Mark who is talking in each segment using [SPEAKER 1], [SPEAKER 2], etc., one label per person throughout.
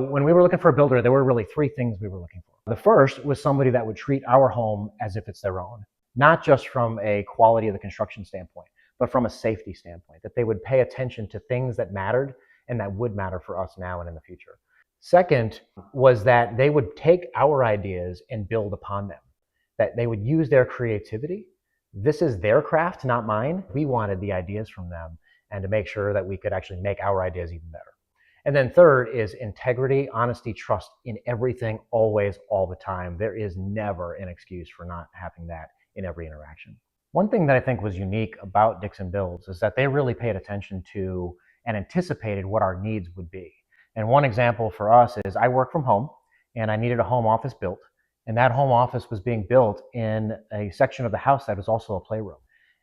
[SPEAKER 1] When we were looking for a builder, there were really three things we were looking for. The first was somebody that would treat our home as if it's their own, not just from a quality of the construction standpoint, but from a safety standpoint, that they would pay attention to things that mattered and that would matter for us now and in the future. Second was that they would take our ideas and build upon them, that they would use their creativity. This is their craft, not mine. We wanted the ideas from them and to make sure that we could actually make our ideas even better. And then third is integrity, honesty, trust in everything, always, all the time. There is never an excuse for not having that in every interaction. One thing that I think was unique about Dixon Buildz is that they really paid attention to and anticipated what our needs would be. And one example for us is I work from home and I needed a home office built. And that home office was being built in a section of the house that was also a playroom.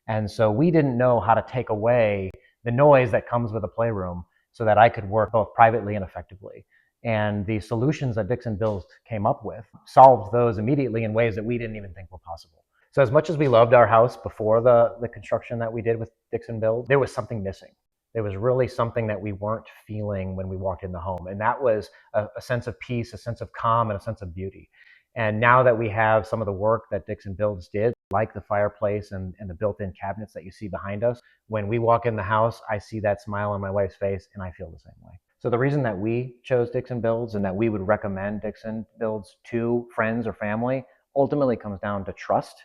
[SPEAKER 1] And so we didn't know how to take away the noise that comes with a playroom so that I could work both privately and effectively. And the solutions that Dixon Buildz came up with solved those immediately in ways that we didn't even think were possible. So as much as we loved our house before the construction that we did with Dixon Buildz, there was something missing. There was really something that we weren't feeling when we walked in the home. And that was a sense of peace, a sense of calm, and a sense of beauty. And now that we have some of the work that Dixon Buildz did, like the fireplace and the built-in cabinets that you see behind us, when we walk in the house, I see that smile on my wife's face and I feel the same way. So the reason that we chose Dixon Buildz and that we would recommend Dixon Buildz to friends or family ultimately comes down to trust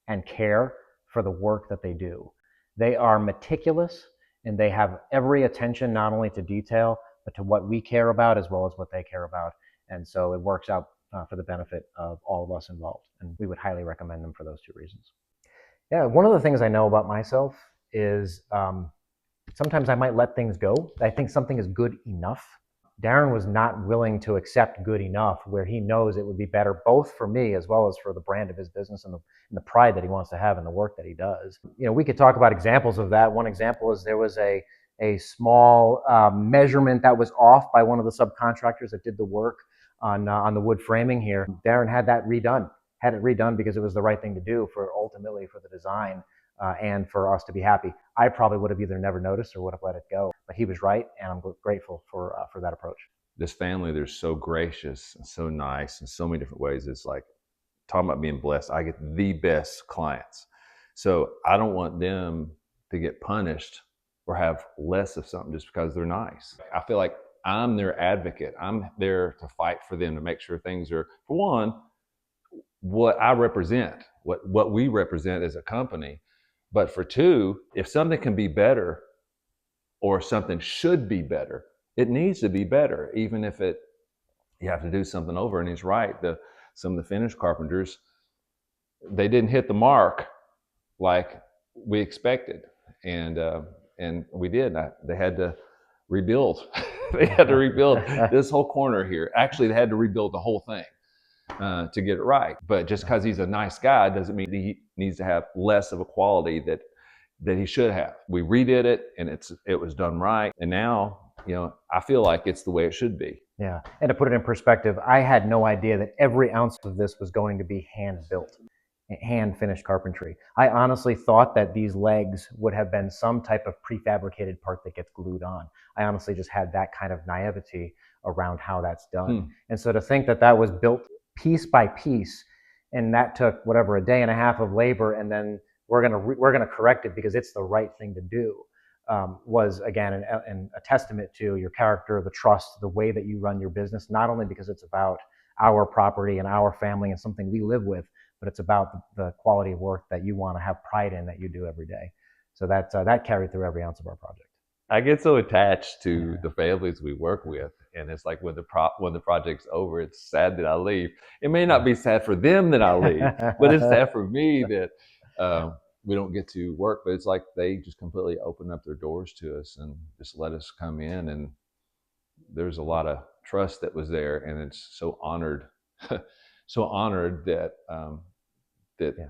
[SPEAKER 1] and care for the work that they do. They are meticulous and they have every attention not only to detail, but to what we care about as well as what they care about. And so it works out for the benefit of all of us involved. And we would highly recommend them for those two reasons. Yeah, one of the things I know about myself is sometimes I might let things go. I think something is good enough. Darren was not willing to accept good enough where he knows it would be better both for me as well as for the brand of his business and the pride that he wants to have in the work that he does. You know, we could talk about examples of that. One example is there was a small measurement that was off by one of the subcontractors that did the work on the wood framing here. Darren had it redone because it was the right thing to do ultimately for the design and for us to be happy. I probably would have either never noticed or would have let it go, but he was right, and I'm grateful for that approach.
[SPEAKER 2] This family, they're so gracious and so nice in so many different ways. It's like, talking about being blessed, I get the best clients. So I don't want them to get punished or have less of something just because they're nice. I feel like I'm their advocate. I'm there to fight for them, to make sure things are, for one, what I represent, what we represent as a company. But for two, if something can be better or something should be better, it needs to be better, even if you have to do something over. And he's right. Some of the finish carpenters, they didn't hit the mark like we expected. And we did. They had to rebuild. They had to rebuild this whole corner here. Actually, they had to rebuild the whole thing to get it right. But just because he's a nice guy doesn't mean he needs to have less of a quality that he should have. We redid it, and it was done right. And now, I feel like it's the way it should be.
[SPEAKER 1] Yeah, and to put it in perspective, I had no idea that every ounce of this was going to be hand-built, hand-finished carpentry. I honestly thought that these legs would have been some type of prefabricated part that gets glued on. I honestly just had that kind of naivety around how that's done. And so to think that that was built piece by piece, and that took whatever, a day and a half of labor, and then we're gonna correct it because it's the right thing to do, was again a testament to your character, the trust, the way that you run your business. Not only because it's about our property and our family and something we live with, but it's about the quality of work that you want to have pride in that you do every day. So that carried through every ounce of our project.
[SPEAKER 2] I get so attached to the families we work with, and it's like when the project's over, it's sad that I leave. It may not be sad for them that I leave, but it's sad for me that we don't get to work. But it's like they just completely open up their doors to us and just let us come in, and there's a lot of trust that was there, and it's so honored, so honored that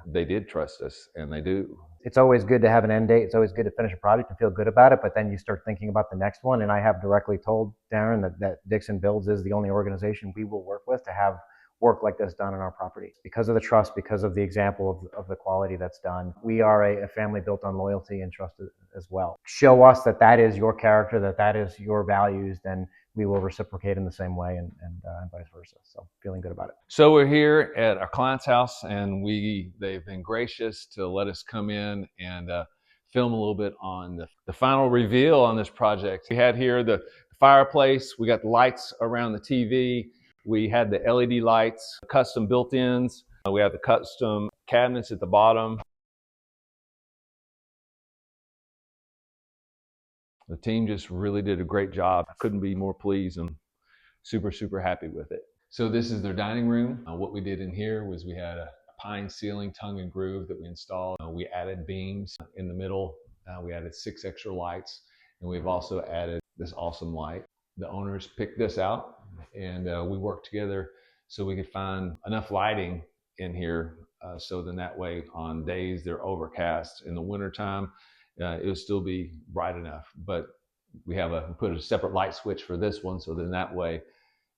[SPEAKER 2] they did trust us, and they do.
[SPEAKER 1] It's always good to have an end date. It's always good to finish a project and feel good about it, but then you start thinking about the next one. And I have directly told Darren that Dixon Buildz is the only organization we will work with to have work like this done on our property. Because of the trust, because of the example of the quality that's done. We are a family built on loyalty and trust as well. Show us that is your character, that is your values, then we will reciprocate in the same way, and vice versa. So feeling good about it.
[SPEAKER 2] So we're here at our client's house, and they've been gracious to let us come in and film a little bit on the final reveal on this project. We had here the fireplace, we got the lights around the TV, we had the LED lights, custom built-ins, we have the custom cabinets at the bottom. The team just really did a great job. I couldn't be more pleased. I'm super, super happy with it. So this is their dining room. What we did in here was we had a pine ceiling, tongue and groove that we installed. We added beams in the middle. We added 6 extra lights, and we've also added this awesome light. The owners picked this out, and we worked together so we could find enough lighting in here, so then that way on days they're overcast in the wintertime, it'll still be bright enough. But we put a separate light switch for this one, so then that way,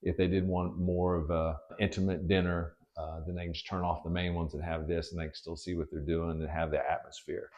[SPEAKER 2] if they did want more of a intimate dinner, then they can just turn off the main ones and have this, and they can still see what they're doing and have the atmosphere.